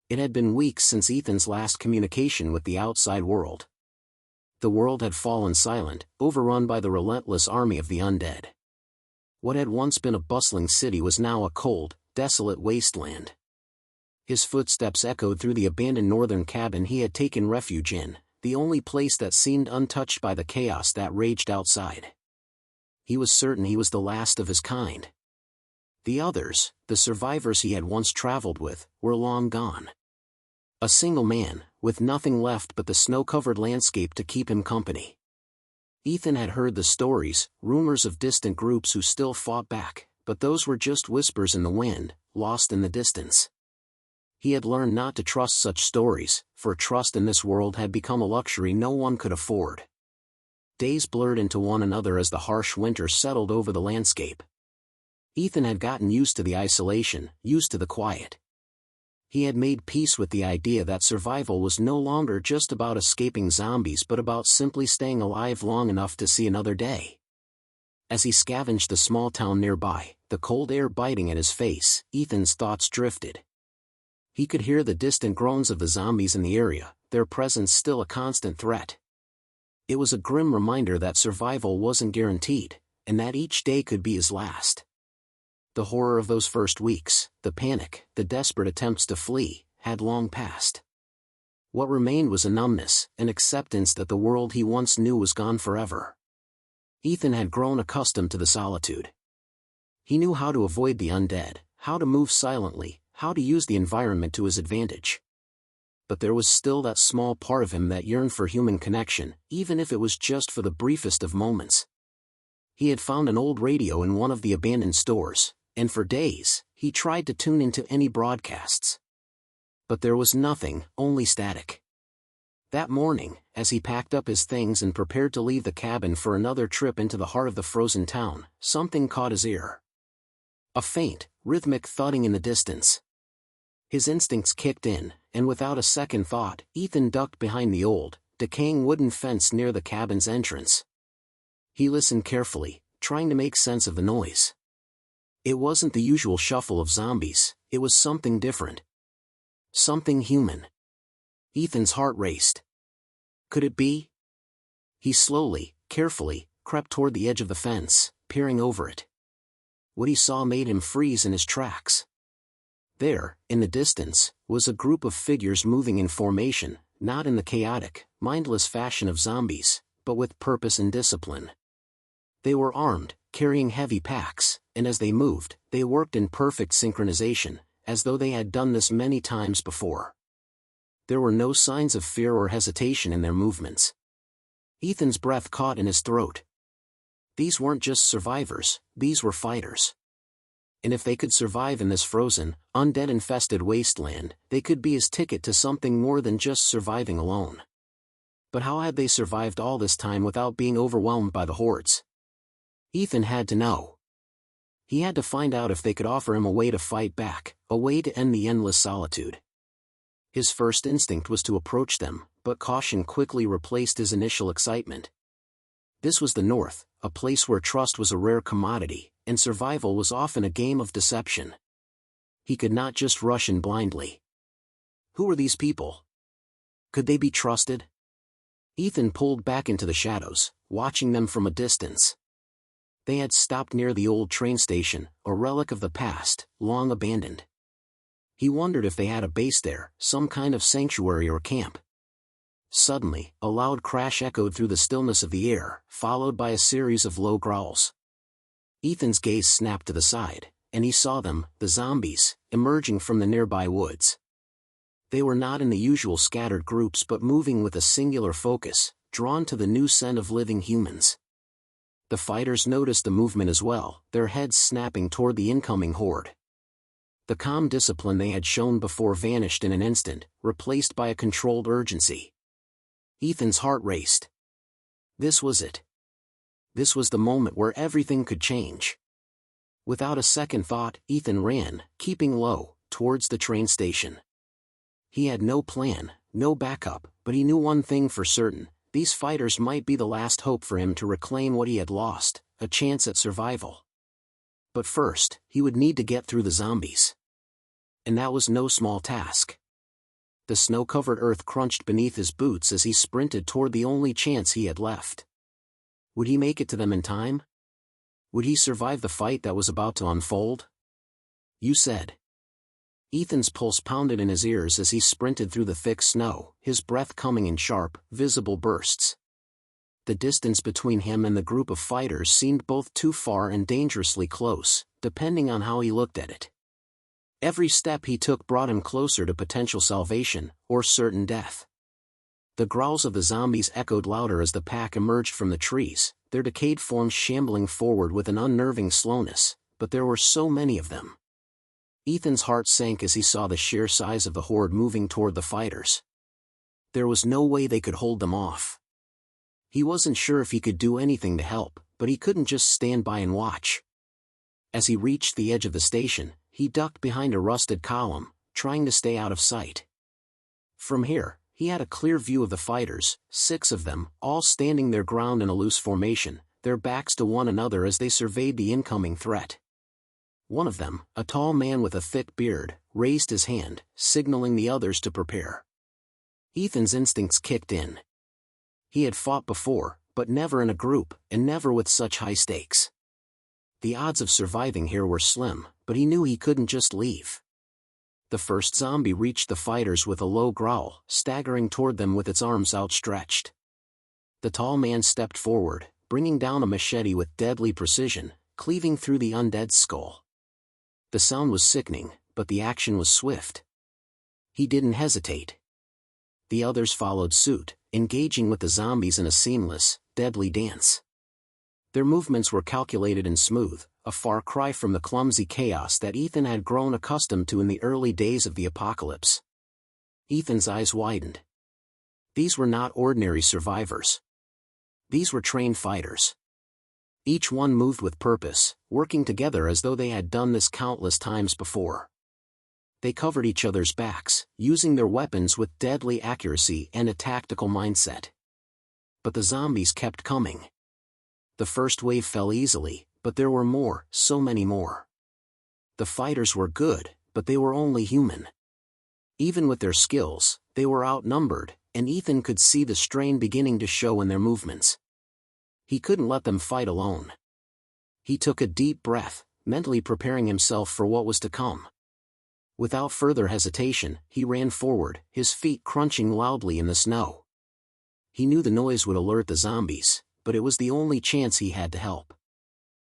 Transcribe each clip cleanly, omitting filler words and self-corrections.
It had been weeks since Ethan's last communication with the outside world. The world had fallen silent, overrun by the relentless army of the undead. What had once been a bustling city was now a cold, desolate wasteland. His footsteps echoed through the abandoned northern cabin he had taken refuge in, the only place that seemed untouched by the chaos that raged outside. He was certain he was the last of his kind. The others, the survivors he had once traveled with, were long gone. A single man, with nothing left but the snow-covered landscape to keep him company. Ethan had heard the stories, rumors of distant groups who still fought back, but those were just whispers in the wind, lost in the distance. He had learned not to trust such stories, for trust in this world had become a luxury no one could afford. Days blurred into one another as the harsh winter settled over the landscape. Ethan had gotten used to the isolation, used to the quiet. He had made peace with the idea that survival was no longer just about escaping zombies but about simply staying alive long enough to see another day. As he scavenged the small town nearby, the cold air biting at his face, Ethan's thoughts drifted. He could hear the distant groans of the zombies in the area, their presence still a constant threat. It was a grim reminder that survival wasn't guaranteed, and that each day could be his last. The horror of those first weeks, the panic, the desperate attempts to flee, had long passed. What remained was a numbness, an acceptance that the world he once knew was gone forever. Ethan had grown accustomed to the solitude. He knew how to avoid the undead, how to move silently, how to use the environment to his advantage. But there was still that small part of him that yearned for human connection, even if it was just for the briefest of moments. He had found an old radio in one of the abandoned stores, and for days, he tried to tune into any broadcasts. But there was nothing, only static. That morning, as he packed up his things and prepared to leave the cabin for another trip into the heart of the frozen town, something caught his ear. A faint, rhythmic thudding in the distance. His instincts kicked in, and without a second thought, Ethan ducked behind the old, decaying wooden fence near the cabin's entrance. He listened carefully, trying to make sense of the noise. It wasn't the usual shuffle of zombies, it was something different. Something human. Ethan's heart raced. Could it be? He slowly, carefully, crept toward the edge of the fence, peering over it. What he saw made him freeze in his tracks. There, in the distance, was a group of figures moving in formation, not in the chaotic, mindless fashion of zombies, but with purpose and discipline. They were armed, carrying heavy packs, and as they moved, they worked in perfect synchronization, as though they had done this many times before. There were no signs of fear or hesitation in their movements. Ethan's breath caught in his throat. These weren't just survivors, these were fighters. And if they could survive in this frozen, undead-infested wasteland, they could be his ticket to something more than just surviving alone. But how had they survived all this time without being overwhelmed by the hordes? Ethan had to know. He had to find out if they could offer him a way to fight back, a way to end the endless solitude. His first instinct was to approach them, but caution quickly replaced his initial excitement. This was the North, a place where trust was a rare commodity, and survival was often a game of deception. He could not just rush in blindly. Who were these people? Could they be trusted? Ethan pulled back into the shadows, watching them from a distance. They had stopped near the old train station, a relic of the past, long abandoned. He wondered if they had a base there, some kind of sanctuary or camp. Suddenly, a loud crash echoed through the stillness of the air, followed by a series of low growls. Ethan's gaze snapped to the side, and he saw them, the zombies, emerging from the nearby woods. They were not in the usual scattered groups but moving with a singular focus, drawn to the new scent of living humans. The fighters noticed the movement as well, their heads snapping toward the incoming horde. The calm discipline they had shown before vanished in an instant, replaced by a controlled urgency. Ethan's heart raced. This was it. This was the moment where everything could change. Without a second thought, Ethan ran, keeping low, towards the train station. He had no plan, no backup, but he knew one thing for certain: these fighters might be the last hope for him to reclaim what he had lost, a chance at survival. But first, he would need to get through the zombies. And that was no small task. The snow-covered earth crunched beneath his boots as he sprinted toward the only chance he had left. Would he make it to them in time? Would he survive the fight that was about to unfold? "You said." Ethan's pulse pounded in his ears as he sprinted through the thick snow, his breath coming in sharp, visible bursts. The distance between him and the group of fighters seemed both too far and dangerously close, depending on how he looked at it. Every step he took brought him closer to potential salvation, or certain death. The growls of the zombies echoed louder as the pack emerged from the trees, their decayed forms shambling forward with an unnerving slowness, but there were so many of them. Ethan's heart sank as he saw the sheer size of the horde moving toward the fighters. There was no way they could hold them off. He wasn't sure if he could do anything to help, but he couldn't just stand by and watch. As he reached the edge of the station, he ducked behind a rusted column, trying to stay out of sight. From here, he had a clear view of the fighters, 6 of them, all standing their ground in a loose formation, their backs to one another as they surveyed the incoming threat. One of them, a tall man with a thick beard, raised his hand, signaling the others to prepare. Ethan's instincts kicked in. He had fought before, but never in a group, and never with such high stakes. The odds of surviving here were slim, but he knew he couldn't just leave. The first zombie reached the fighters with a low growl, staggering toward them with its arms outstretched. The tall man stepped forward, bringing down a machete with deadly precision, cleaving through the undead's skull. The sound was sickening, but the action was swift. He didn't hesitate. The others followed suit, engaging with the zombies in a seamless, deadly dance. Their movements were calculated and smooth, a far cry from the clumsy chaos that Ethan had grown accustomed to in the early days of the apocalypse. Ethan's eyes widened. These were not ordinary survivors. These were trained fighters. Each one moved with purpose, working together as though they had done this countless times before. They covered each other's backs, using their weapons with deadly accuracy and a tactical mindset. But the zombies kept coming. The first wave fell easily, but there were more, so many more. The fighters were good, but they were only human. Even with their skills, they were outnumbered, and Ethan could see the strain beginning to show in their movements. He couldn't let them fight alone. He took a deep breath, mentally preparing himself for what was to come. Without further hesitation, he ran forward, his feet crunching loudly in the snow. He knew the noise would alert the zombies, but it was the only chance he had to help.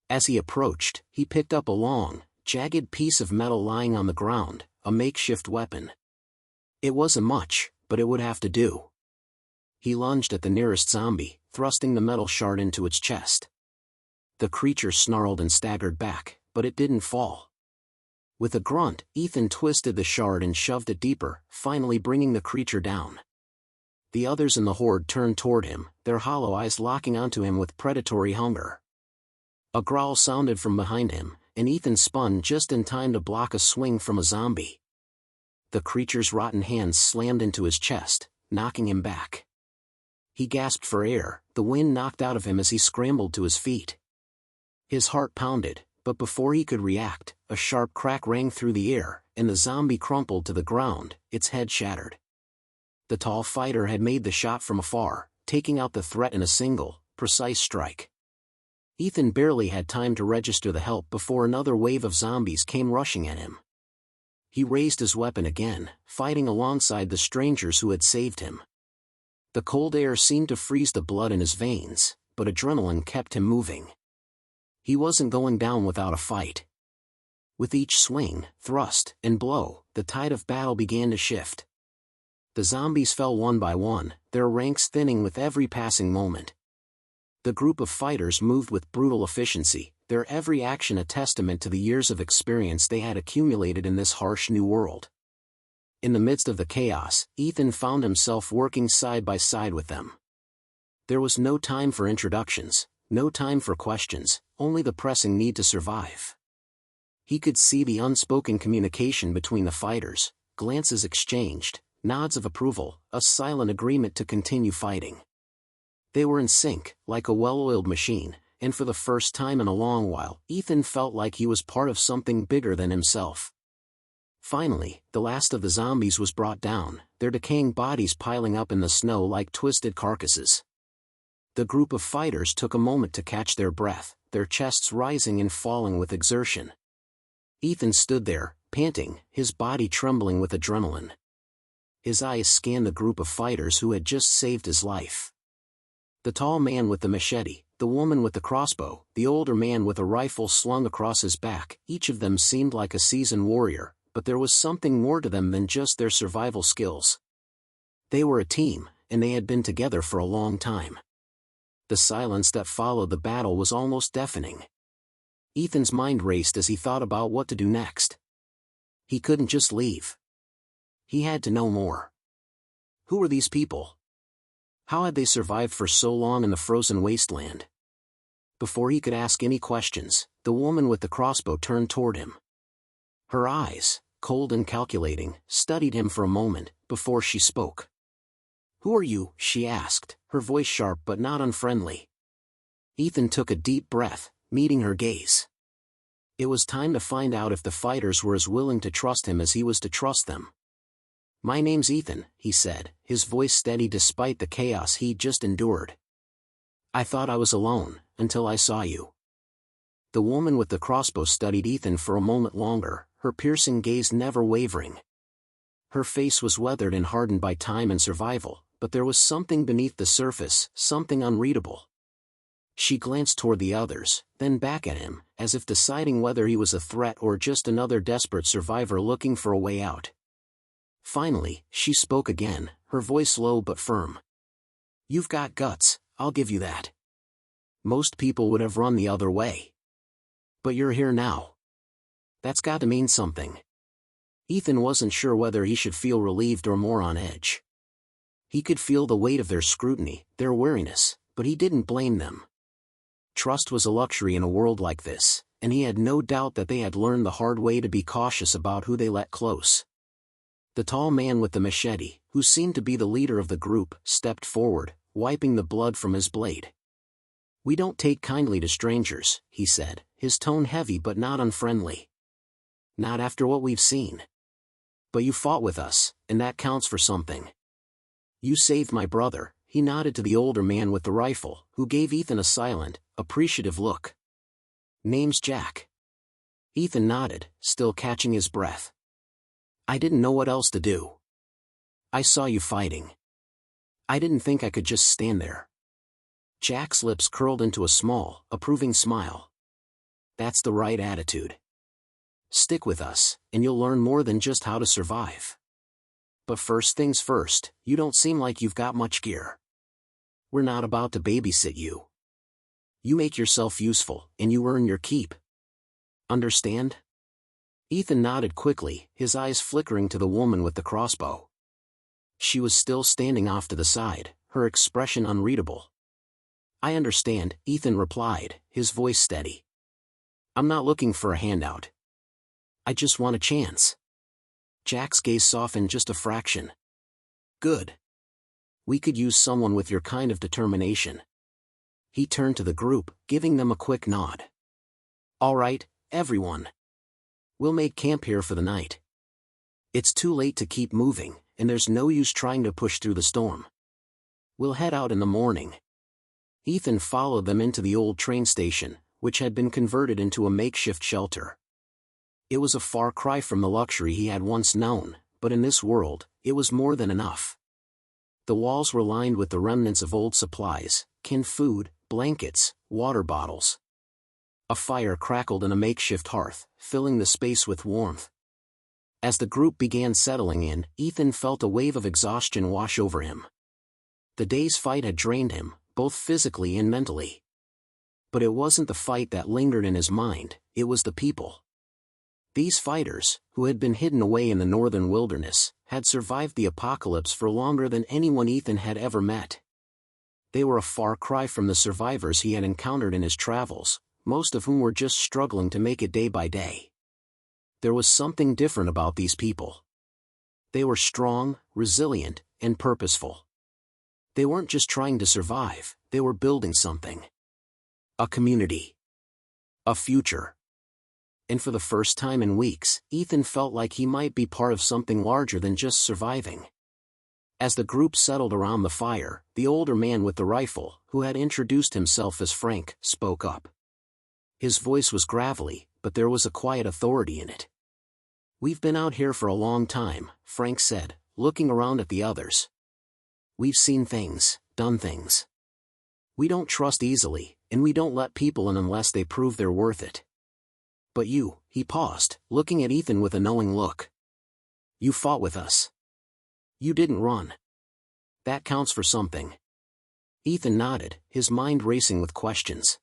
As he approached, he picked up a long, jagged piece of metal lying on the ground, a makeshift weapon. It wasn't much, but it would have to do. He lunged at the nearest zombie, thrusting the metal shard into its chest. The creature snarled and staggered back, but it didn't fall. With a grunt, Ethan twisted the shard and shoved it deeper, finally bringing the creature down. The others in the horde turned toward him, their hollow eyes locking onto him with predatory hunger. A growl sounded from behind him, and Ethan spun just in time to block a swing from a zombie. The creature's rotten hands slammed into his chest, knocking him back. He gasped for air, the wind knocked out of him as he scrambled to his feet. His heart pounded, but before he could react, a sharp crack rang through the air, and the zombie crumpled to the ground, its head shattered. The tall fighter had made the shot from afar, taking out the threat in a single, precise strike. Ethan barely had time to register the help before another wave of zombies came rushing at him. He raised his weapon again, fighting alongside the strangers who had saved him. The cold air seemed to freeze the blood in his veins, but adrenaline kept him moving. He wasn't going down without a fight. With each swing, thrust, and blow, the tide of battle began to shift. The zombies fell one by one, their ranks thinning with every passing moment. The group of fighters moved with brutal efficiency, their every action a testament to the years of experience they had accumulated in this harsh new world. In the midst of the chaos, Ethan found himself working side by side with them. There was no time for introductions, no time for questions, only the pressing need to survive. He could see the unspoken communication between the fighters, glances exchanged, nods of approval, a silent agreement to continue fighting. They were in sync, like a well-oiled machine, and for the first time in a long while, Ethan felt like he was part of something bigger than himself. Finally, the last of the zombies was brought down, their decaying bodies piling up in the snow like twisted carcasses. The group of fighters took a moment to catch their breath, their chests rising and falling with exertion. Ethan stood there, panting, his body trembling with adrenaline. His eyes scanned the group of fighters who had just saved his life. The tall man with the machete, the woman with the crossbow, the older man with a rifle slung across his back, each of them seemed like a seasoned warrior, but there was something more to them than just their survival skills. They were a team, and they had been together for a long time. The silence that followed the battle was almost deafening. Ethan's mind raced as he thought about what to do next. He couldn't just leave. He had to know more. Who were these people? How had they survived for so long in the frozen wasteland? Before he could ask any questions, the woman with the crossbow turned toward him. Her eyes, cold and calculating, studied him for a moment, before she spoke. "Who are you?" she asked, her voice sharp but not unfriendly. Ethan took a deep breath, meeting her gaze. It was time to find out if the fighters were as willing to trust him as he was to trust them. "My name's Ethan," he said, his voice steady despite the chaos he'd just endured. "I thought I was alone, until I saw you." The woman with the crossbow studied Ethan for a moment longer, her piercing gaze never wavering. Her face was weathered and hardened by time and survival, but there was something beneath the surface, something unreadable. She glanced toward the others, then back at him, as if deciding whether he was a threat or just another desperate survivor looking for a way out. Finally, she spoke again, her voice low but firm. "You've got guts, I'll give you that. Most people would have run the other way. But you're here now. That's got to mean something." Ethan wasn't sure whether he should feel relieved or more on edge. He could feel the weight of their scrutiny, their wariness, but he didn't blame them. Trust was a luxury in a world like this, and he had no doubt that they had learned the hard way to be cautious about who they let close. The tall man with the machete, who seemed to be the leader of the group, stepped forward, wiping the blood from his blade. "We don't take kindly to strangers," he said, his tone heavy but not unfriendly. "Not after what we've seen. But you fought with us, and that counts for something. You saved my brother." He nodded to the older man with the rifle, who gave Ethan a silent, appreciative look. "Name's Jack." Ethan nodded, still catching his breath. "I didn't know what else to do. I saw you fighting. I didn't think I could just stand there." Jack's lips curled into a small, approving smile. "That's the right attitude. Stick with us, and you'll learn more than just how to survive. But first things first, you don't seem like you've got much gear. We're not about to babysit you. You make yourself useful, and you earn your keep. Understand?" Ethan nodded quickly, his eyes flickering to the woman with the crossbow. She was still standing off to the side, her expression unreadable. "I understand," Ethan replied, his voice steady. "I'm not looking for a handout. I just want a chance." Jack's gaze softened just a fraction. "Good. We could use someone with your kind of determination." He turned to the group, giving them a quick nod. "All right, everyone. We'll make camp here for the night. It's too late to keep moving, and there's no use trying to push through the storm. We'll head out in the morning." Ethan followed them into the old train station, which had been converted into a makeshift shelter. It was a far cry from the luxury he had once known, but in this world, it was more than enough. The walls were lined with the remnants of old supplies, canned food, blankets, water bottles. A fire crackled in a makeshift hearth, filling the space with warmth. As the group began settling in, Ethan felt a wave of exhaustion wash over him. The day's fight had drained him, both physically and mentally. But it wasn't the fight that lingered in his mind, it was the people. These fighters, who had been hidden away in the northern wilderness, had survived the apocalypse for longer than anyone Ethan had ever met. They were a far cry from the survivors he had encountered in his travels, most of whom were just struggling to make it day by day. There was something different about these people. They were strong, resilient, and purposeful. They weren't just trying to survive, they were building something. A community. A future. and for the first time in weeks, Ethan felt like he might be part of something larger than just surviving. As the group settled around the fire, the older man with the rifle, who had introduced himself as Frank, spoke up. His voice was gravelly, but there was a quiet authority in it. "We've been out here for a long time," Frank said, looking around at the others. "We've seen things, done things. We don't trust easily, and we don't let people in unless they prove they're worth it. But you," he paused, looking at Ethan with a knowing look. "You fought with us. You didn't run. That counts for something." Ethan nodded, his mind racing with questions.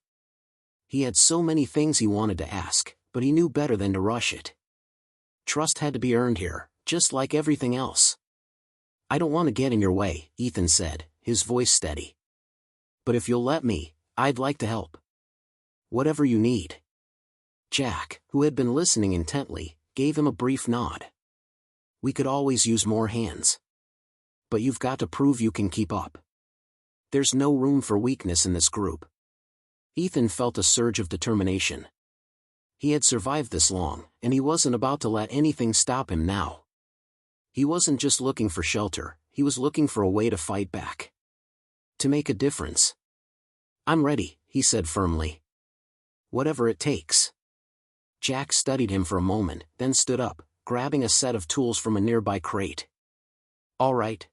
He had so many things he wanted to ask, but he knew better than to rush it. Trust had to be earned here, just like everything else. "I don't want to get in your way," Ethan said, his voice steady. "But if you'll let me, I'd like to help. Whatever you need." Jack, who had been listening intently, gave him a brief nod. "We could always use more hands. But you've got to prove you can keep up. There's no room for weakness in this group." Ethan felt a surge of determination. He had survived this long, and he wasn't about to let anything stop him now. He wasn't just looking for shelter, he was looking for a way to fight back. To make a difference. "I'm ready," he said firmly. "Whatever it takes." Jack studied him for a moment, then stood up, grabbing a set of tools from a nearby crate. "All right.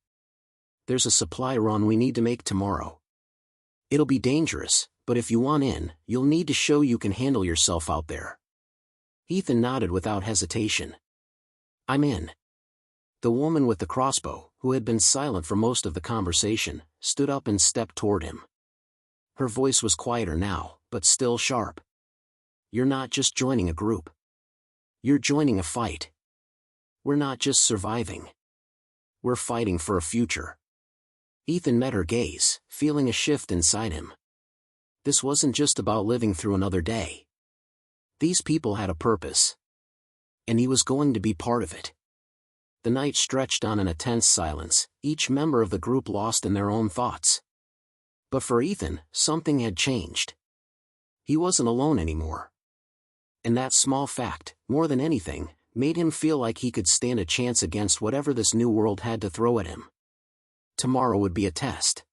There's a supply run we need to make tomorrow. It'll be dangerous, but if you want in, you'll need to show you can handle yourself out there." Ethan nodded without hesitation. "I'm in." The woman with the crossbow, who had been silent for most of the conversation, stood up and stepped toward him. Her voice was quieter now, but still sharp. "You're not just joining a group. You're joining a fight. We're not just surviving. We're fighting for a future." Ethan met her gaze, feeling a shift inside him. This wasn't just about living through another day. These people had a purpose. And he was going to be part of it. The night stretched on in a tense silence, each member of the group lost in their own thoughts. But for Ethan, something had changed. He wasn't alone anymore. And that small fact, more than anything, made him feel like he could stand a chance against whatever this new world had to throw at him. Tomorrow would be a test.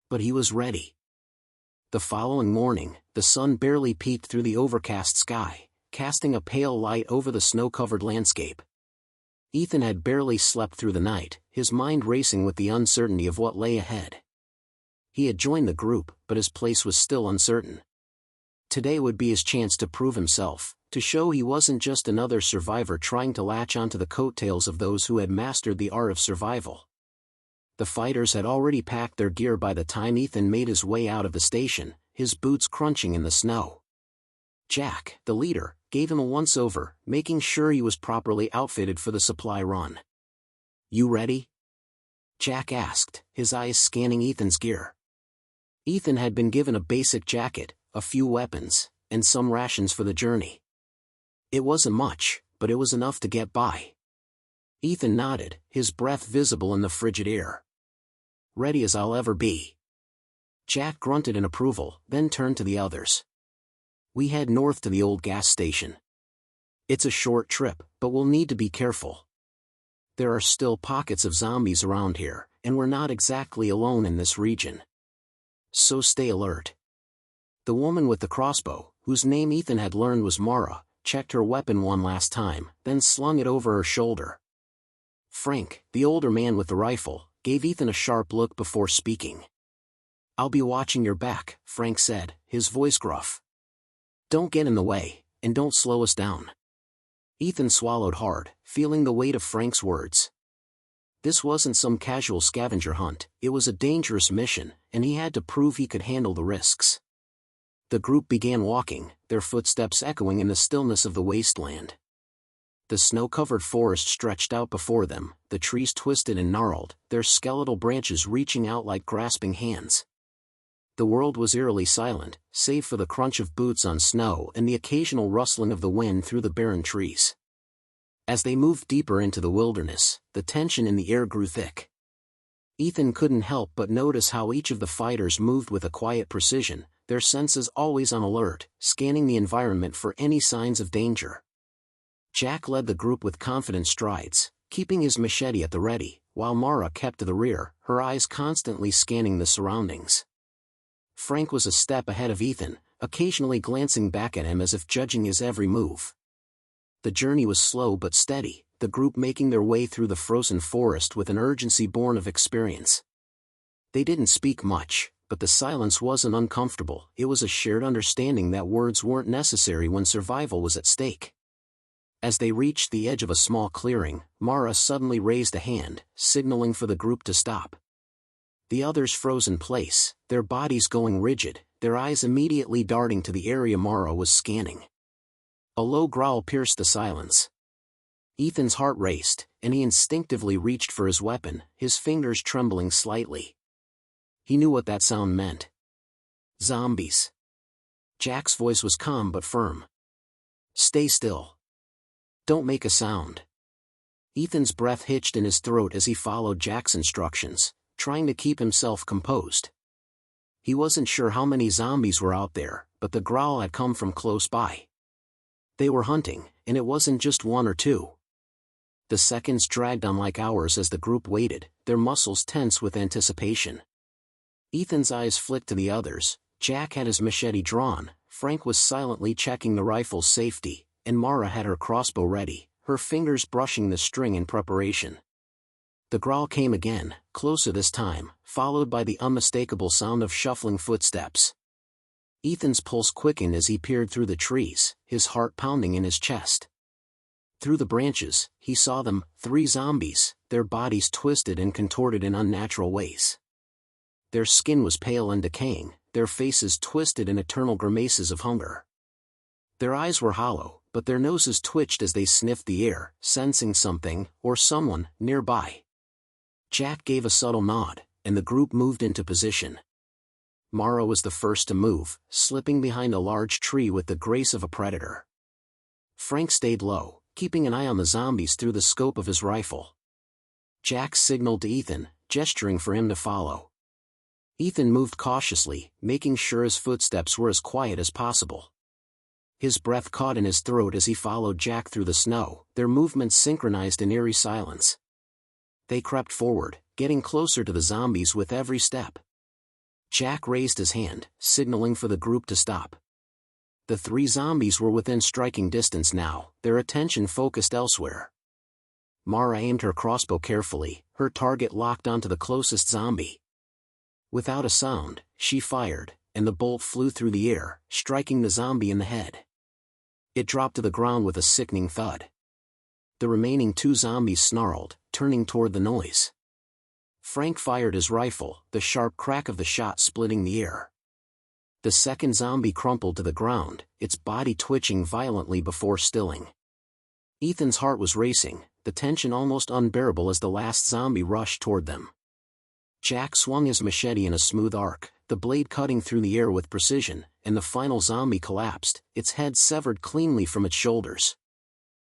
But he was ready. The following morning, the sun barely peeked through the overcast sky, casting a pale light over the snow-covered landscape. Ethan had barely slept through the night, his mind racing with the uncertainty of what lay ahead. He had joined the group, but his place was still uncertain. Today would be his chance to prove himself, to show he wasn't just another survivor trying to latch onto the coattails of those who had mastered the art of survival. The fighters had already packed their gear by the time Ethan made his way out of the station, his boots crunching in the snow. Jack, the leader, gave him a once-over, making sure he was properly outfitted for the supply run. "You ready?" Jack asked, his eyes scanning Ethan's gear. Ethan had been given a basic jacket, a few weapons, and some rations for the journey. It wasn't much, but it was enough to get by. Ethan nodded, his breath visible in the frigid air. "Ready as I'll ever be." Jack grunted in approval, then turned to the others. "We head north to the old gas station. It's a short trip, but we'll need to be careful. There are still pockets of zombies around here, and we're not exactly alone in this region. So stay alert." The woman with the crossbow, whose name Ethan had learned was Mara, checked her weapon one last time, then slung it over her shoulder. Frank, the older man with the rifle, gave Ethan a sharp look before speaking. "I'll be watching your back," Frank said, his voice gruff. "Don't get in the way, and don't slow us down." Ethan swallowed hard, feeling the weight of Frank's words. This wasn't some casual scavenger hunt, it was a dangerous mission, and he had to prove he could handle the risks. The group began walking, their footsteps echoing in the stillness of the wasteland. The snow-covered forest stretched out before them, the trees twisted and gnarled, their skeletal branches reaching out like grasping hands. The world was eerily silent, save for the crunch of boots on snow and the occasional rustling of the wind through the barren trees. As they moved deeper into the wilderness, the tension in the air grew thick. Ethan couldn't help but notice how each of the fighters moved with a quiet precision, their senses always on alert, scanning the environment for any signs of danger. Jack led the group with confident strides, keeping his machete at the ready, while Mara kept to the rear, her eyes constantly scanning the surroundings. Frank was a step ahead of Ethan, occasionally glancing back at him as if judging his every move. The journey was slow but steady, the group making their way through the frozen forest with an urgency born of experience. They didn't speak much, but the silence wasn't uncomfortable. It was a shared understanding that words weren't necessary when survival was at stake. As they reached the edge of a small clearing, Mara suddenly raised a hand, signaling for the group to stop. The others froze in place, their bodies going rigid, their eyes immediately darting to the area Mara was scanning. A low growl pierced the silence. Ethan's heart raced, and he instinctively reached for his weapon, his fingers trembling slightly. He knew what that sound meant. Zombies. Jack's voice was calm but firm. Stay still. Don't make a sound. Ethan's breath hitched in his throat as he followed Jack's instructions, trying to keep himself composed. He wasn't sure how many zombies were out there, but the growl had come from close by. They were hunting, and it wasn't just one or two. The seconds dragged on like hours as the group waited, their muscles tense with anticipation. Ethan's eyes flicked to the others. Jack had his machete drawn, Frank was silently checking the rifle's safety, and Mara had her crossbow ready, her fingers brushing the string in preparation. The growl came again, closer this time, followed by the unmistakable sound of shuffling footsteps. Ethan's pulse quickened as he peered through the trees, his heart pounding in his chest. Through the branches, he saw them, 3 zombies, their bodies twisted and contorted in unnatural ways. Their skin was pale and decaying, their faces twisted in eternal grimaces of hunger. Their eyes were hollow, but their noses twitched as they sniffed the air, sensing something, or someone, nearby. Jack gave a subtle nod, and the group moved into position. Mara was the first to move, slipping behind a large tree with the grace of a predator. Frank stayed low, keeping an eye on the zombies through the scope of his rifle. Jack signaled to Ethan, gesturing for him to follow. Ethan moved cautiously, making sure his footsteps were as quiet as possible. His breath caught in his throat as he followed Jack through the snow, their movements synchronized in eerie silence. They crept forward, getting closer to the zombies with every step. Jack raised his hand, signaling for the group to stop. The 3 zombies were within striking distance now, their attention focused elsewhere. Mara aimed her crossbow carefully, her target locked onto the closest zombie. Without a sound, she fired, and the bolt flew through the air, striking the zombie in the head. It dropped to the ground with a sickening thud. The remaining 2 zombies snarled, turning toward the noise. Frank fired his rifle, the sharp crack of the shot splitting the air. The second zombie crumpled to the ground, its body twitching violently before stilling. Ethan's heart was racing, the tension almost unbearable as the last zombie rushed toward them. Jack swung his machete in a smooth arc, the blade cutting through the air with precision, and the final zombie collapsed, its head severed cleanly from its shoulders.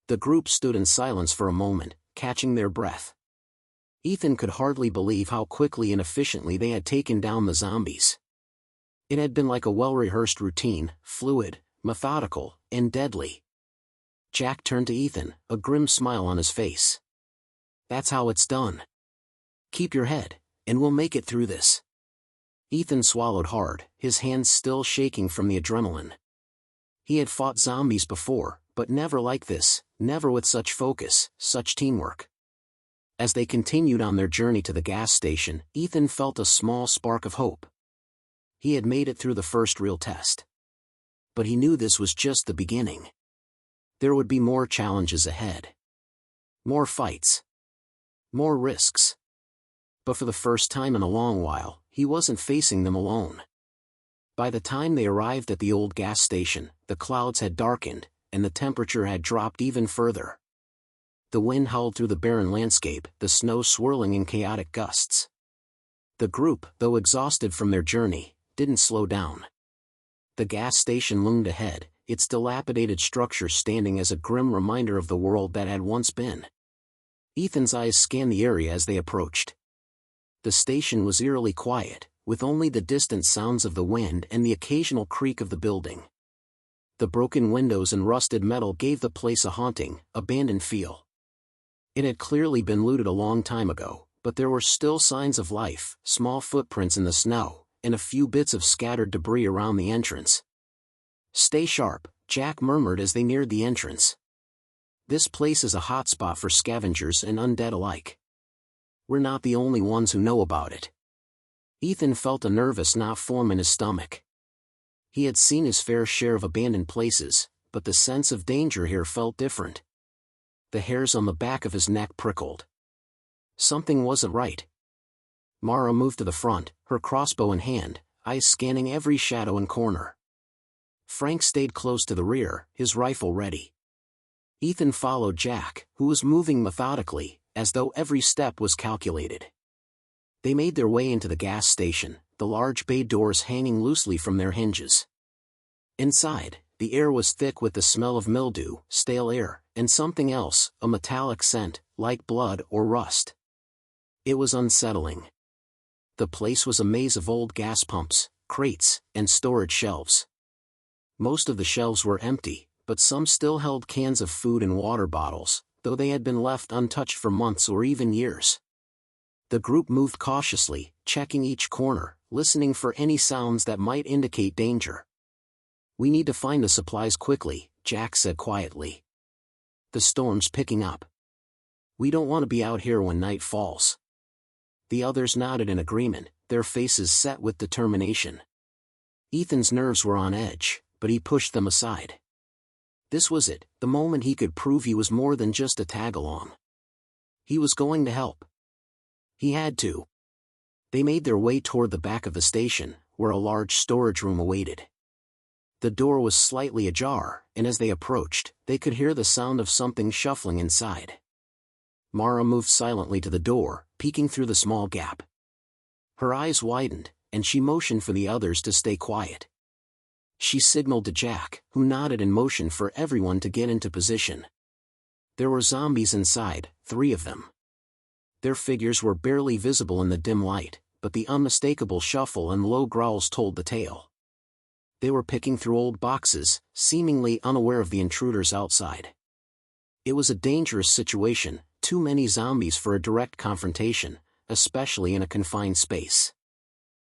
The group stood in silence for a moment, catching their breath. Ethan could hardly believe how quickly and efficiently they had taken down the zombies. It had been like a well-rehearsed routine, fluid, methodical, and deadly. Jack turned to Ethan, a grim smile on his face. That's how it's done. Keep your head, and we'll make it through this. Ethan swallowed hard, his hands still shaking from the adrenaline. He had fought zombies before, but never like this, never with such focus, such teamwork. As they continued on their journey to the gas station, Ethan felt a small spark of hope. He had made it through the first real test. But he knew this was just the beginning. There would be more challenges ahead. More fights. More risks. But for the first time in a long while, he wasn't facing them alone. By the time they arrived at the old gas station, the clouds had darkened, and the temperature had dropped even further. The wind howled through the barren landscape, the snow swirling in chaotic gusts. The group, though exhausted from their journey, didn't slow down. The gas station loomed ahead, its dilapidated structure standing as a grim reminder of the world that had once been. Ethan's eyes scanned the area as they approached. The station was eerily quiet, with only the distant sounds of the wind and the occasional creak of the building. The broken windows and rusted metal gave the place a haunting, abandoned feel. It had clearly been looted a long time ago, but there were still signs of life, small footprints in the snow, and a few bits of scattered debris around the entrance. "Stay sharp," Jack murmured as they neared the entrance. "This place is a hotspot for scavengers and undead alike. We're not the only ones who know about it." Ethan felt a nervous knot form in his stomach. He had seen his fair share of abandoned places, but the sense of danger here felt different. The hairs on the back of his neck prickled. Something wasn't right. Mara moved to the front, her crossbow in hand, eyes scanning every shadow and corner. Frank stayed close to the rear, his rifle ready. Ethan followed Jack, who was moving methodically, as though every step was calculated. They made their way into the gas station, the large bay doors hanging loosely from their hinges. Inside, the air was thick with the smell of mildew, stale air, and something else, a metallic scent, like blood or rust. It was unsettling. The place was a maze of old gas pumps, crates, and storage shelves. Most of the shelves were empty, but some still held cans of food and water bottles, though they had been left untouched for months or even years. The group moved cautiously, checking each corner, listening for any sounds that might indicate danger. "We need to find the supplies quickly," Jack said quietly. "The storm's picking up. We don't want to be out here when night falls." The others nodded in agreement, their faces set with determination. Ethan's nerves were on edge, but he pushed them aside. This was it, the moment he could prove he was more than just a tag-along. He was going to help. He had to. They made their way toward the back of the station, where a large storage room awaited. The door was slightly ajar, and as they approached, they could hear the sound of something shuffling inside. Mara moved silently to the door, peeking through the small gap. Her eyes widened, and she motioned for the others to stay quiet. She signaled to Jack, who nodded and motioned for everyone to get into position. There were zombies inside, 3 of them. Their figures were barely visible in the dim light, but the unmistakable shuffle and low growls told the tale. They were picking through old boxes, seemingly unaware of the intruders outside. It was a dangerous situation, too many zombies for a direct confrontation, especially in a confined space.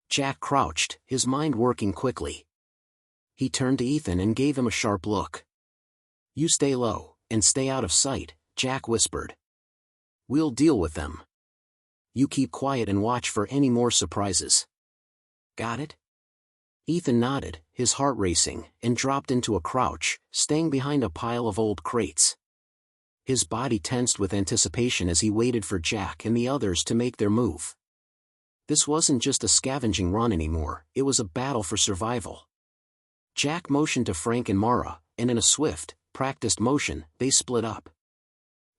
Jack crouched, his mind working quickly. He turned to Ethan and gave him a sharp look. "You stay low, and stay out of sight," Jack whispered. "We'll deal with them. You keep quiet and watch for any more surprises." "Got it?" Ethan nodded, his heart racing, and dropped into a crouch, staying behind a pile of old crates. His body tensed with anticipation as he waited for Jack and the others to make their move. This wasn't just a scavenging run anymore, it was a battle for survival. Jack motioned to Frank and Mara, and in a swift, practiced motion, they split up.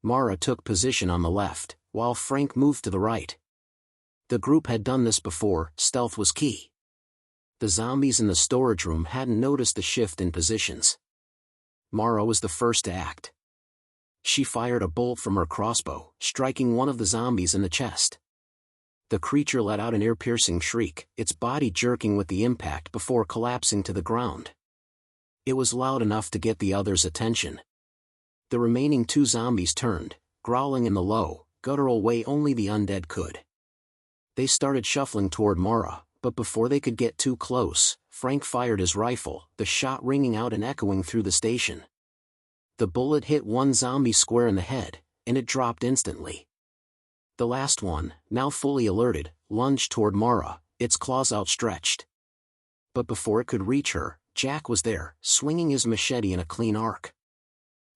Mara took position on the left, while Frank moved to the right. The group had done this before, stealth was key. The zombies in the storage room hadn't noticed the shift in positions. Mara was the first to act. She fired a bolt from her crossbow, striking one of the zombies in the chest. The creature let out an ear-piercing shriek, its body jerking with the impact before collapsing to the ground. It was loud enough to get the others' attention. The remaining 2 zombies turned, growling in the low, guttural way only the undead could. They started shuffling toward Mara, but before they could get too close, Frank fired his rifle, the shot ringing out and echoing through the station. The bullet hit one zombie square in the head, and it dropped instantly. The last one, now fully alerted, lunged toward Mara, its claws outstretched. But before it could reach her, Jack was there, swinging his machete in a clean arc.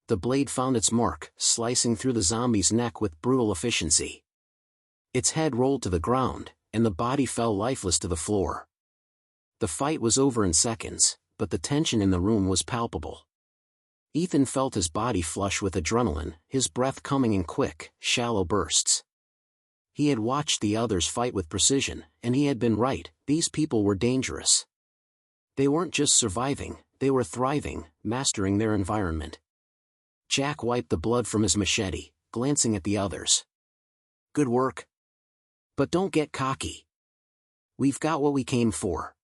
The blade found its mark, slicing through the zombie's neck with brutal efficiency. Its head rolled to the ground, and the body fell lifeless to the floor. The fight was over in seconds, but the tension in the room was palpable. Ethan felt his body flush with adrenaline, his breath coming in quick, shallow bursts. He had watched the others fight with precision, and he had been right, these people were dangerous. They weren't just surviving, they were thriving, mastering their environment. Jack wiped the blood from his machete, glancing at the others. "Good work. But don't get cocky. We've got what we came for.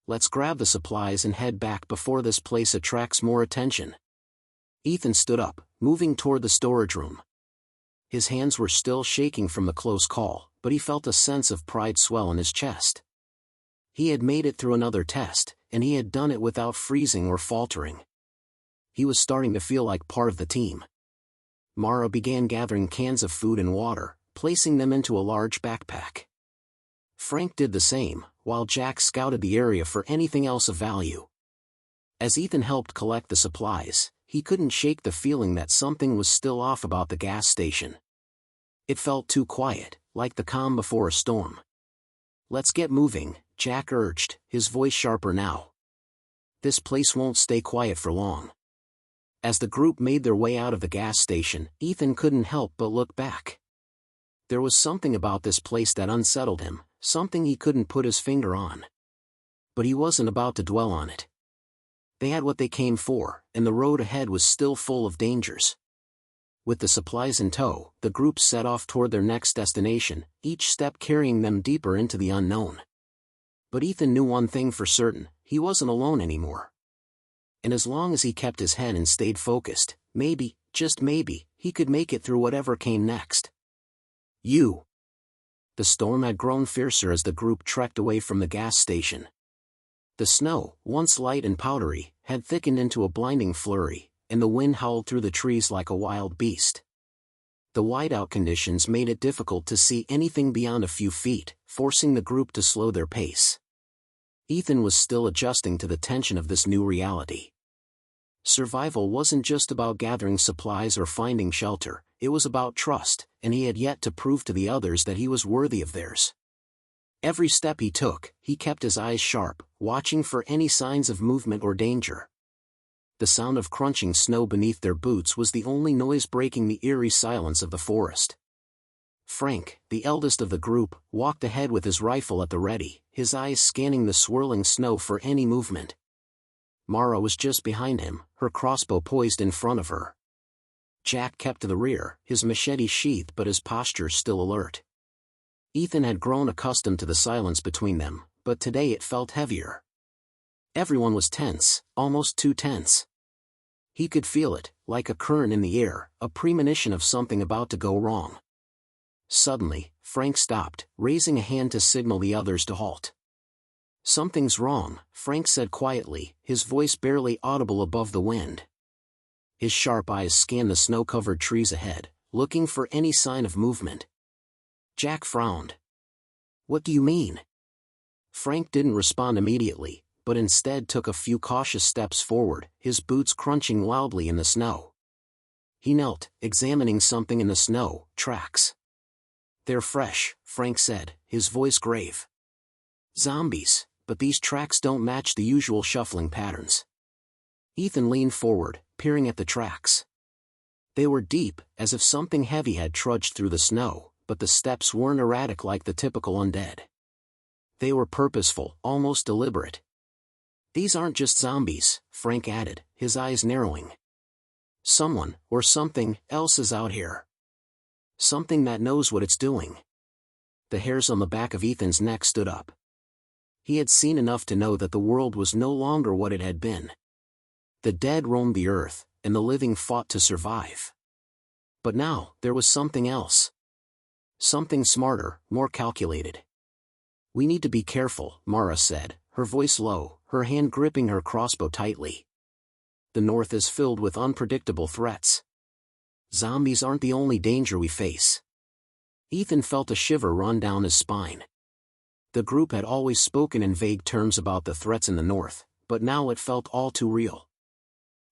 Let's grab the supplies and head back before this place attracts more attention. Ethan stood up, moving toward the storage room. His hands were still shaking from the close call, but he felt a sense of pride swell in his chest. He had made it through another test, and he had done it without freezing or faltering. He was starting to feel like part of the team. Mara began gathering cans of food and water, placing them into a large backpack. Frank did the same, while Jack scouted the area for anything else of value. As Ethan helped collect the supplies, he couldn't shake the feeling that something was still off about the gas station. It felt too quiet, like the calm before a storm. "Let's get moving," Jack urged, his voice sharper now. "This place won't stay quiet for long." As the group made their way out of the gas station, Ethan couldn't help but look back. There was something about this place that unsettled him, something he couldn't put his finger on. But he wasn't about to dwell on it. They had what they came for, and the road ahead was still full of dangers. With the supplies in tow, the group set off toward their next destination, each step carrying them deeper into the unknown. But Ethan knew one thing for certain: he wasn't alone anymore. And as long as he kept his head and stayed focused, maybe, just maybe, he could make it through whatever came next. The storm had grown fiercer as the group trekked away from the gas station. The snow, once light and powdery, had thickened into a blinding flurry, and the wind howled through the trees like a wild beast. The whiteout conditions made it difficult to see anything beyond a few feet, forcing the group to slow their pace. Ethan was still adjusting to the tension of this new reality. Survival wasn't just about gathering supplies or finding shelter, it was about trust, and he had yet to prove to the others that he was worthy of theirs. Every step he took, he kept his eyes sharp, watching for any signs of movement or danger. The sound of crunching snow beneath their boots was the only noise breaking the eerie silence of the forest. Frank, the eldest of the group, walked ahead with his rifle at the ready, his eyes scanning the swirling snow for any movement. Mara was just behind him, her crossbow poised in front of her. Jack kept to the rear, his machete sheathed but his posture still alert. Ethan had grown accustomed to the silence between them, but today it felt heavier. Everyone was tense, almost too tense. He could feel it, like a current in the air, a premonition of something about to go wrong. Suddenly, Frank stopped, raising a hand to signal the others to halt. "Something's wrong," Frank said quietly, his voice barely audible above the wind. His sharp eyes scanned the snow-covered trees ahead, looking for any sign of movement. Jack frowned. "What do you mean?" Frank didn't respond immediately, but instead took a few cautious steps forward, his boots crunching loudly in the snow. He knelt, examining something in the snow. "Tracks." "They're fresh," Frank said, his voice grave. "Zombies, but these tracks don't match the usual shuffling patterns." Ethan leaned forward, peering at the tracks. They were deep, as if something heavy had trudged through the snow, but the steps weren't erratic like the typical undead. They were purposeful, almost deliberate. "These aren't just zombies," Frank added, his eyes narrowing. "Someone, or something, else is out here. Something that knows what it's doing." The hairs on the back of Ethan's neck stood up. He had seen enough to know that the world was no longer what it had been. The dead roamed the earth, and the living fought to survive. But now, there was something else. Something smarter, more calculated. "We need to be careful," Mara said, her voice low, her hand gripping her crossbow tightly. "The north is filled with unpredictable threats. Zombies aren't the only danger we face." Ethan felt a shiver run down his spine. The group had always spoken in vague terms about the threats in the north, but now it felt all too real.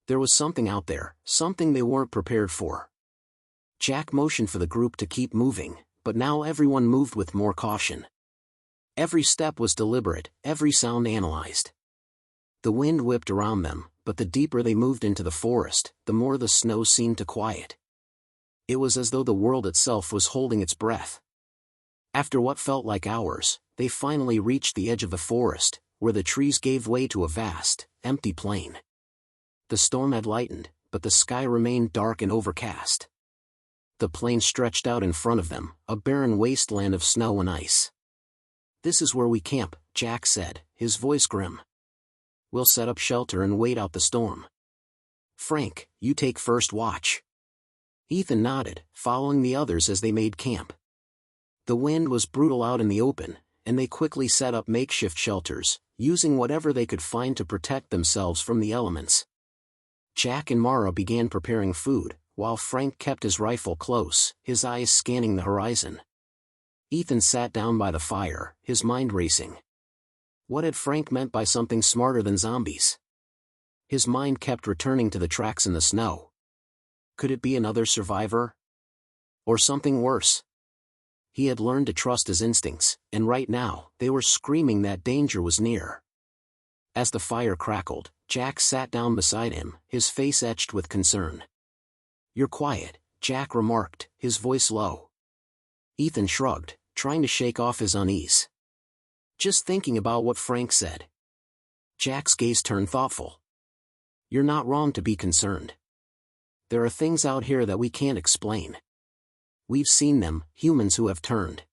There was something out there, something they weren't prepared for. Jack motioned for the group to keep moving, but now everyone moved with more caution. Every step was deliberate, every sound analyzed. The wind whipped around them, but the deeper they moved into the forest, the more the snow seemed to quiet. It was as though the world itself was holding its breath. After what felt like hours, they finally reached the edge of the forest, where the trees gave way to a vast, empty plain. The storm had lightened, but the sky remained dark and overcast. The plain stretched out in front of them, a barren wasteland of snow and ice. "This is where we camp," Jack said, his voice grim. "We'll set up shelter and wait out the storm. Frank, you take first watch." Ethan nodded, following the others as they made camp. The wind was brutal out in the open, and they quickly set up makeshift shelters, using whatever they could find to protect themselves from the elements. Jack and Mara began preparing food, while Frank kept his rifle close, his eyes scanning the horizon. Ethan sat down by the fire, his mind racing. What had Frank meant by something smarter than zombies? His mind kept returning to the tracks in the snow. Could it be another survivor? Or something worse? He had learned to trust his instincts, and right now, they were screaming that danger was near. As the fire crackled, Jack sat down beside him, his face etched with concern. "You're quiet," Jack remarked, his voice low. Ethan shrugged, trying to shake off his unease. "Just thinking about what Frank said." Jack's gaze turned thoughtful. "You're not wrong to be concerned. There are things out here that we can't explain. We've seen them, humans who have turned.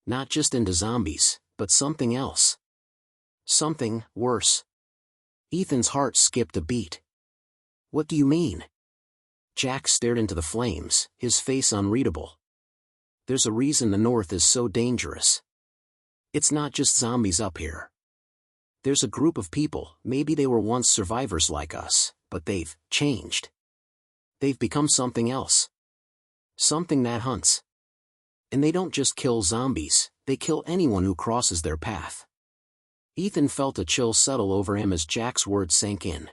Not just into zombies, but something else. Something worse." Ethan's heart skipped a beat. "What do you mean?" Jack stared into the flames, his face unreadable. "There's a reason the North is so dangerous. It's not just zombies up here. There's a group of people, maybe they were once survivors like us, but they've changed. They've become something else. Something that hunts. And they don't just kill zombies, they kill anyone who crosses their path." Ethan felt a chill settle over him as Jack's words sank in.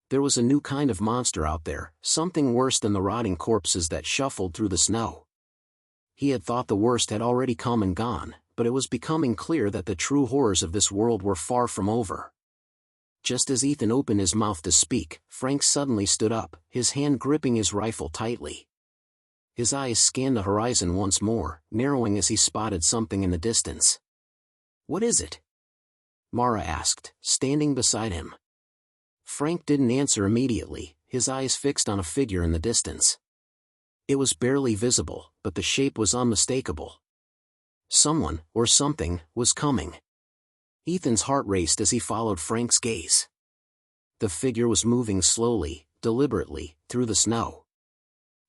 There was a new kind of monster out there, something worse than the rotting corpses that shuffled through the snow. He had thought the worst had already come and gone, but it was becoming clear that the true horrors of this world were far from over. Just as Ethan opened his mouth to speak, Frank suddenly stood up, his hand gripping his rifle tightly. His eyes scanned the horizon once more, narrowing as he spotted something in the distance. "What is it?" Mara asked, standing beside him. Frank didn't answer immediately, his eyes fixed on a figure in the distance. It was barely visible, but the shape was unmistakable. Someone, or something, was coming. Ethan's heart raced as he followed Frank's gaze. The figure was moving slowly, deliberately, through the snow.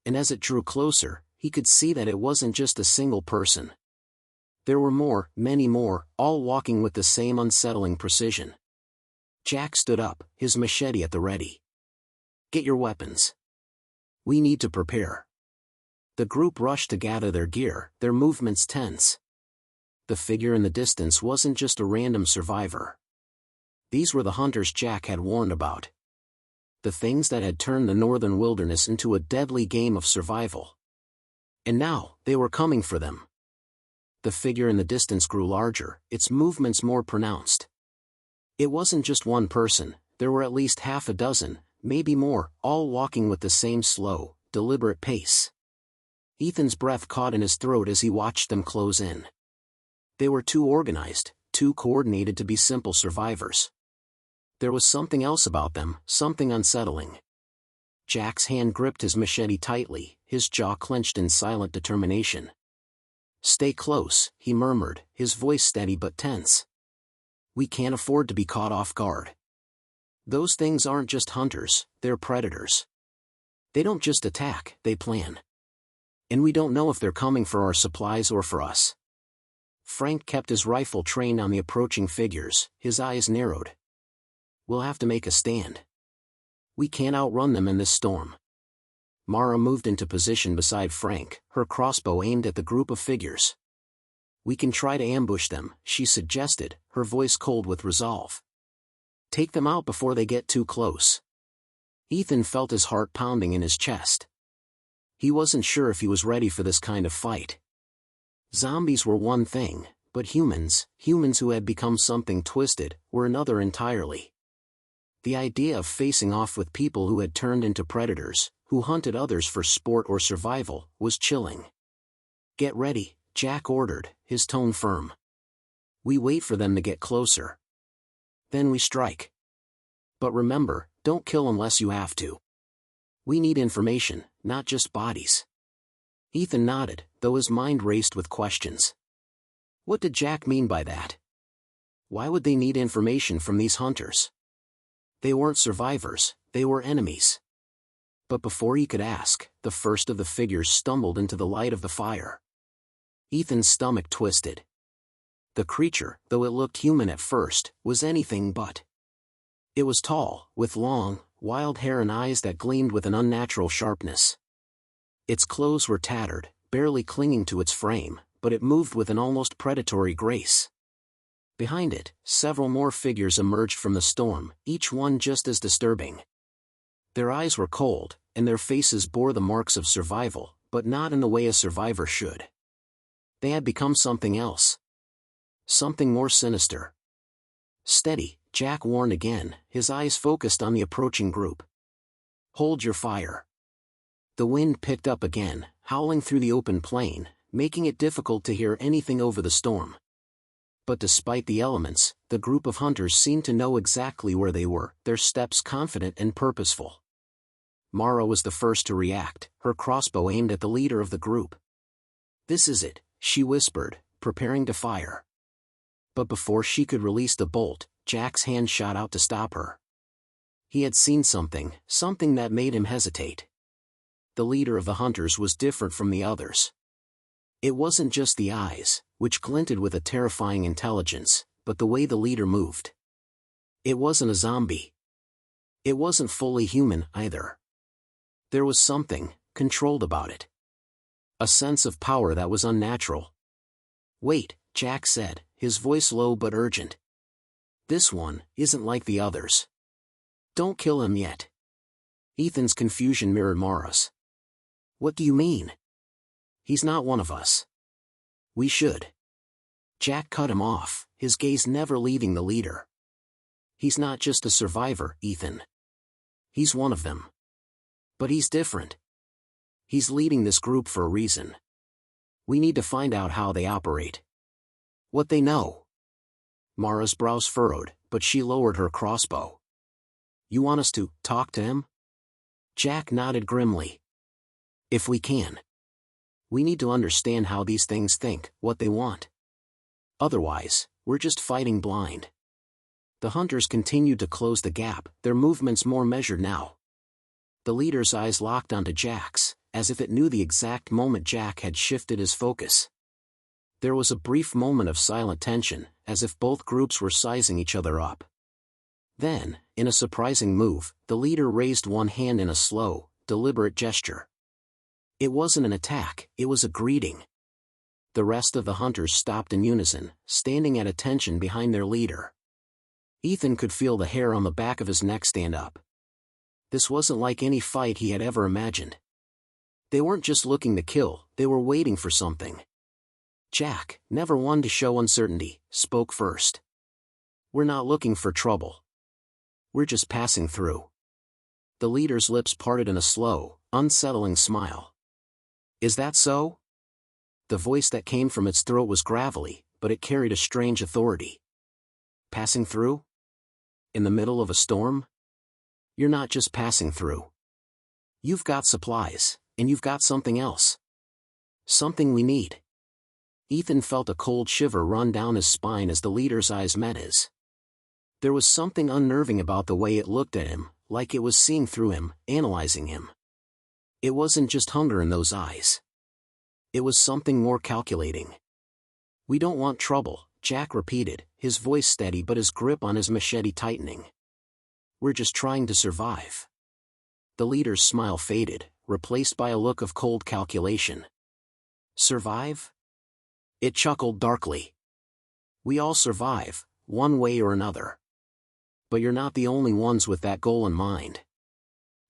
And as it drew closer, he could see that it wasn't just a single person. There were more, many more, all walking with the same unsettling precision. Jack stood up, his machete at the ready. "Get your weapons. We need to prepare." The group rushed to gather their gear, their movements tense. The figure in the distance wasn't just a random survivor. These were the hunters Jack had warned about. The things that had turned the northern wilderness into a deadly game of survival. And now, they were coming for them. The figure in the distance grew larger, its movements more pronounced. It wasn't just one person, there were at least half a dozen, maybe more, all walking with the same slow, deliberate pace. Ethan's breath caught in his throat as he watched them close in. They were too organized, too coordinated to be simple survivors. There was something else about them, something unsettling. Jack's hand gripped his machete tightly, his jaw clenched in silent determination. "Stay close," he murmured, his voice steady but tense. "We can't afford to be caught off guard. Those things aren't just hunters, they're predators. They don't just attack, they plan. And we don't know if they're coming for our supplies or for us." Frank kept his rifle trained on the approaching figures, his eyes narrowed. "We'll have to make a stand. We can't outrun them in this storm." Mara moved into position beside Frank, her crossbow aimed at the group of figures. "We can try to ambush them," she suggested, her voice cold with resolve. "Take them out before they get too close." Ethan felt his heart pounding in his chest. He wasn't sure if he was ready for this kind of fight. Zombies were one thing, but humans who had become something twisted, were another entirely. The idea of facing off with people who had turned into predators, who hunted others for sport or survival, was chilling. "Get ready," Jack ordered, his tone firm. "We wait for them to get closer. Then we strike. But remember, don't kill unless you have to. We need information, not just bodies." Ethan nodded, though his mind raced with questions. What did Jack mean by that? Why would they need information from these hunters? They weren't survivors, they were enemies. But before he could ask, the first of the figures stumbled into the light of the fire. Ethan's stomach twisted. The creature, though it looked human at first, was anything but. It was tall, with long, wild hair and eyes that gleamed with an unnatural sharpness. Its clothes were tattered, barely clinging to its frame, but it moved with an almost predatory grace. Behind it, several more figures emerged from the storm, each one just as disturbing. Their eyes were cold, and their faces bore the marks of survival, but not in the way a survivor should. They had become something else. Something more sinister. "Steady," Jack warned again, his eyes focused on the approaching group. "Hold your fire." The wind picked up again, howling through the open plain, making it difficult to hear anything over the storm. But despite the elements, the group of hunters seemed to know exactly where they were, their steps confident and purposeful. Mara was the first to react, her crossbow aimed at the leader of the group. "This is it," she whispered, preparing to fire. But before she could release the bolt, Jack's hand shot out to stop her. He had seen something that made him hesitate. The leader of the hunters was different from the others. It wasn't just the eyes, which glinted with a terrifying intelligence, but the way the leader moved. It wasn't a zombie. It wasn't fully human, either. There was something controlled about it. A sense of power that was unnatural. "Wait," Jack said, his voice low but urgent. "This one isn't like the others. Don't kill him yet." Ethan's confusion mirrored Mara's. "What do you mean?" "He's not one of us. We should." Jack cut him off, his gaze never leaving the leader. "He's not just a survivor, Ethan. He's one of them. But he's different. He's leading this group for a reason. We need to find out how they operate. What they know." Mara's brows furrowed, but she lowered her crossbow. "You want us to talk to him?" Jack nodded grimly. "If we can. We need to understand how these things think, what they want. Otherwise, we're just fighting blind." The hunters continued to close the gap, their movements more measured now. The leader's eyes locked onto Jack's, as if it knew the exact moment Jack had shifted his focus. There was a brief moment of silent tension, as if both groups were sizing each other up. Then, in a surprising move, the leader raised one hand in a slow, deliberate gesture. It wasn't an attack, it was a greeting. The rest of the hunters stopped in unison, standing at attention behind their leader. Ethan could feel the hair on the back of his neck stand up. This wasn't like any fight he had ever imagined. They weren't just looking to kill, they were waiting for something. Jack, never one to show uncertainty, spoke first. "We're not looking for trouble. We're just passing through." The leader's lips parted in a slow, unsettling smile. "Is that so?" The voice that came from its throat was gravelly, but it carried a strange authority. "Passing through? In the middle of a storm? You're not just passing through. You've got supplies, and you've got something else. Something we need." Ethan felt a cold shiver run down his spine as the leader's eyes met his. There was something unnerving about the way it looked at him, like it was seeing through him, analyzing him. It wasn't just hunger in those eyes. It was something more calculating. "We don't want trouble," Jack repeated, his voice steady but his grip on his machete tightening. "We're just trying to survive." The leader's smile faded, replaced by a look of cold calculation. "Survive?" It chuckled darkly. "We all survive, one way or another. But you're not the only ones with that goal in mind.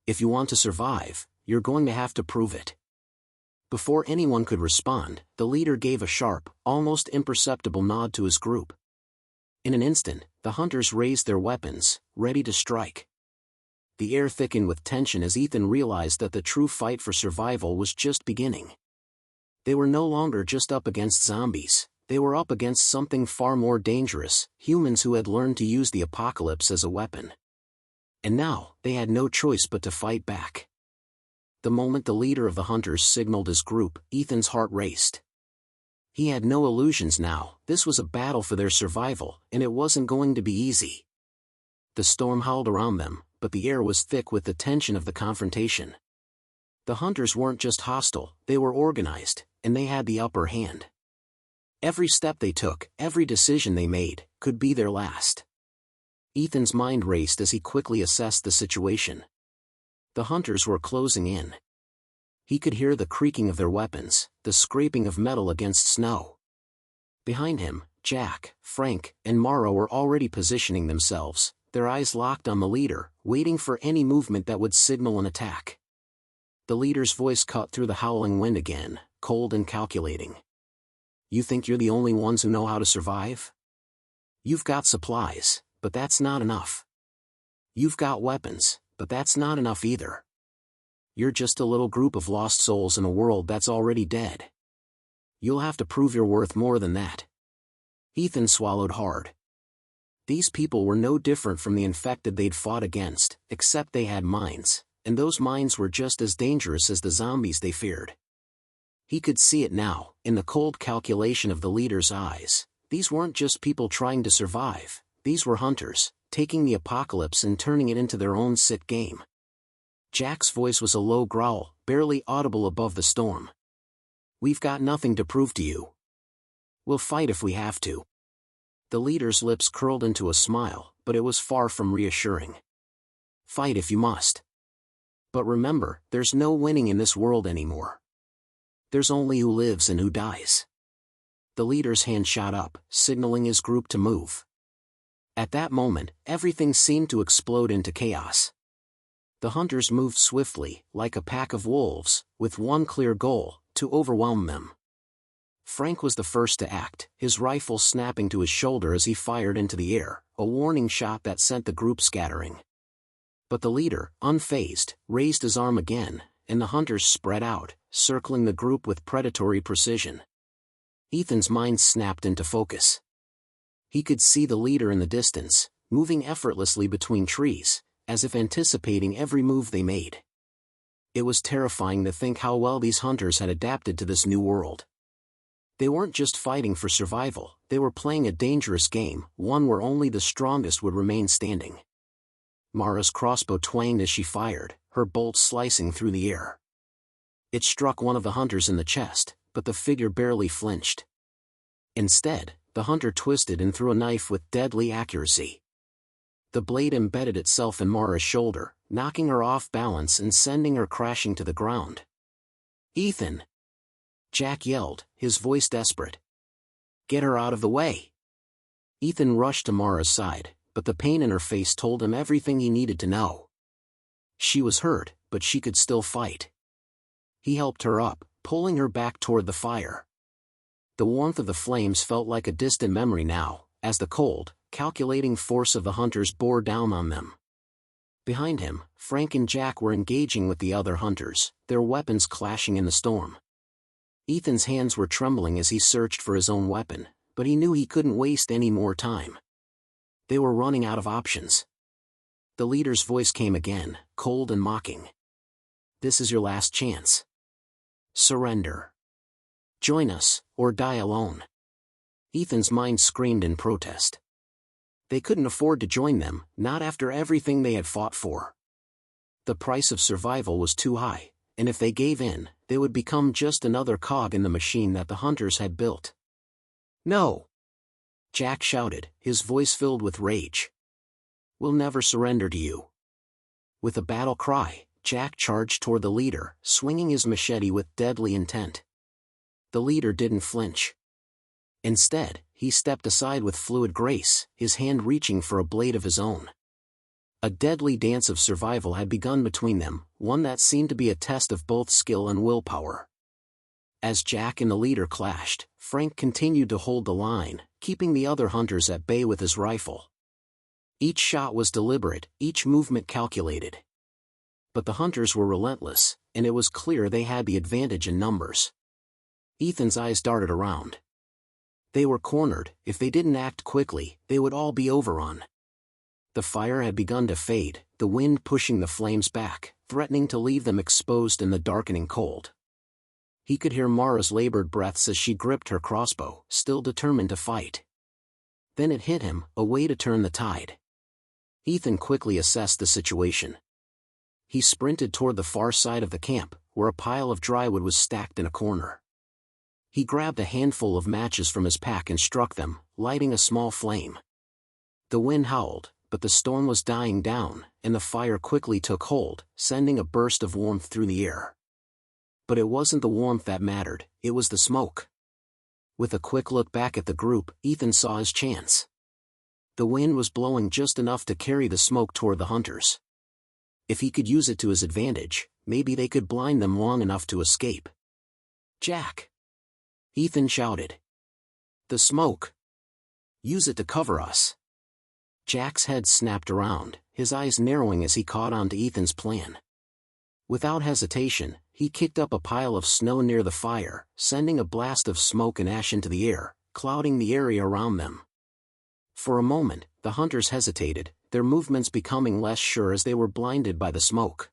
If you want to survive, you're going to have to prove it." Before anyone could respond, the leader gave a sharp, almost imperceptible nod to his group. In an instant, the hunters raised their weapons, ready to strike. The air thickened with tension as Ethan realized that the true fight for survival was just beginning. They were no longer just up against zombies, they were up against something far more dangerous, humans who had learned to use the apocalypse as a weapon. And now, they had no choice but to fight back. The moment the leader of the hunters signaled his group, Ethan's heart raced. He had no illusions now. This was a battle for their survival, and it wasn't going to be easy. The storm howled around them, but the air was thick with the tension of the confrontation. The hunters weren't just hostile, they were organized, and they had the upper hand. Every step they took, every decision they made, could be their last. Ethan's mind raced as he quickly assessed the situation. The hunters were closing in. He could hear the creaking of their weapons, the scraping of metal against snow. Behind him, Jack, Frank, and Mara were already positioning themselves, their eyes locked on the leader, waiting for any movement that would signal an attack. The leader's voice cut through the howling wind again, cold and calculating. You think you're the only ones who know how to survive? You've got supplies, but that's not enough. You've got weapons, but that's not enough either. You're just a little group of lost souls in a world that's already dead. You'll have to prove you're worth more than that. Ethan swallowed hard. These people were no different from the infected they'd fought against, except they had minds, and those minds were just as dangerous as the zombies they feared. He could see it now, in the cold calculation of the leader's eyes. These weren't just people trying to survive, these were hunters, taking the apocalypse and turning it into their own sick game. Jack's voice was a low growl, barely audible above the storm. We've got nothing to prove to you. We'll fight if we have to. The leader's lips curled into a smile, but it was far from reassuring. Fight if you must. But remember, there's no winning in this world anymore. There's only who lives and who dies. The leader's hand shot up, signaling his group to move. At that moment, everything seemed to explode into chaos. The hunters moved swiftly, like a pack of wolves, with one clear goal: to overwhelm them. Frank was the first to act, his rifle snapping to his shoulder as he fired into the air, a warning shot that sent the group scattering. But the leader, unfazed, raised his arm again, and the hunters spread out, circling the group with predatory precision. Ethan's mind snapped into focus. He could see the leader in the distance, moving effortlessly between trees, as if anticipating every move they made. It was terrifying to think how well these hunters had adapted to this new world. They weren't just fighting for survival, they were playing a dangerous game, one where only the strongest would remain standing. Mara's crossbow twanged as she fired, her bolt slicing through the air. It struck one of the hunters in the chest, but the figure barely flinched. Instead, the hunter twisted and threw a knife with deadly accuracy. The blade embedded itself in Mara's shoulder, knocking her off balance and sending her crashing to the ground. "Ethan!" Jack yelled, his voice desperate. "Get her out of the way!" Ethan rushed to Mara's side, but the pain in her face told him everything he needed to know. She was hurt, but she could still fight. He helped her up, pulling her back toward the fire. The warmth of the flames felt like a distant memory now, as the cold, calculating force of the hunters bore down on them. Behind him, Frank and Jack were engaging with the other hunters, their weapons clashing in the storm. Ethan's hands were trembling as he searched for his own weapon, but he knew he couldn't waste any more time. They were running out of options. The leader's voice came again, cold and mocking. "This is your last chance. Surrender. Join us, or die alone." Ethan's mind screamed in protest. They couldn't afford to join them, not after everything they had fought for. The price of survival was too high, and if they gave in, they would become just another cog in the machine that the hunters had built. "No!" Jack shouted, his voice filled with rage. "We'll never surrender to you." With a battle cry, Jack charged toward the leader, swinging his machete with deadly intent. The leader didn't flinch. Instead, he stepped aside with fluid grace, his hand reaching for a blade of his own. A deadly dance of survival had begun between them, one that seemed to be a test of both skill and willpower. As Jack and the leader clashed, Frank continued to hold the line, keeping the other hunters at bay with his rifle. Each shot was deliberate, each movement calculated. But the hunters were relentless, and it was clear they had the advantage in numbers. Ethan's eyes darted around. They were cornered. If they didn't act quickly, they would all be overrun. The fire had begun to fade, the wind pushing the flames back, threatening to leave them exposed in the darkening cold. He could hear Mara's labored breaths as she gripped her crossbow, still determined to fight. Then it hit him, a way to turn the tide. Ethan quickly assessed the situation. He sprinted toward the far side of the camp, where a pile of drywood was stacked in a corner. He grabbed a handful of matches from his pack and struck them, lighting a small flame. The wind howled, but the storm was dying down, and the fire quickly took hold, sending a burst of warmth through the air. But it wasn't the warmth that mattered, it was the smoke. With a quick look back at the group, Ethan saw his chance. The wind was blowing just enough to carry the smoke toward the hunters. If he could use it to his advantage, maybe they could blind them long enough to escape. "Jack!" Ethan shouted. "The smoke! Use it to cover us!" Jack's head snapped around, his eyes narrowing as he caught on to Ethan's plan. Without hesitation, he kicked up a pile of snow near the fire, sending a blast of smoke and ash into the air, clouding the area around them. For a moment, the hunters hesitated, their movements becoming less sure as they were blinded by the smoke.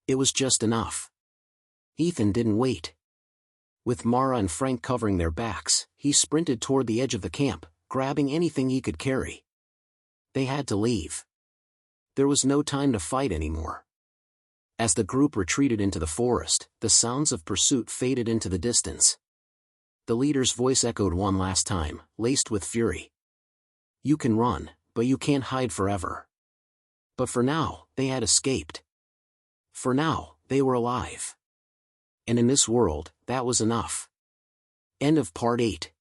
It was just enough. Ethan didn't wait. With Mara and Frank covering their backs, he sprinted toward the edge of the camp, grabbing anything he could carry. They had to leave. There was no time to fight anymore. As the group retreated into the forest, the sounds of pursuit faded into the distance. The leader's voice echoed one last time, laced with fury. "You can run, but you can't hide forever." But for now, they had escaped. For now, they were alive. And in this world, that was enough. End of Part 8.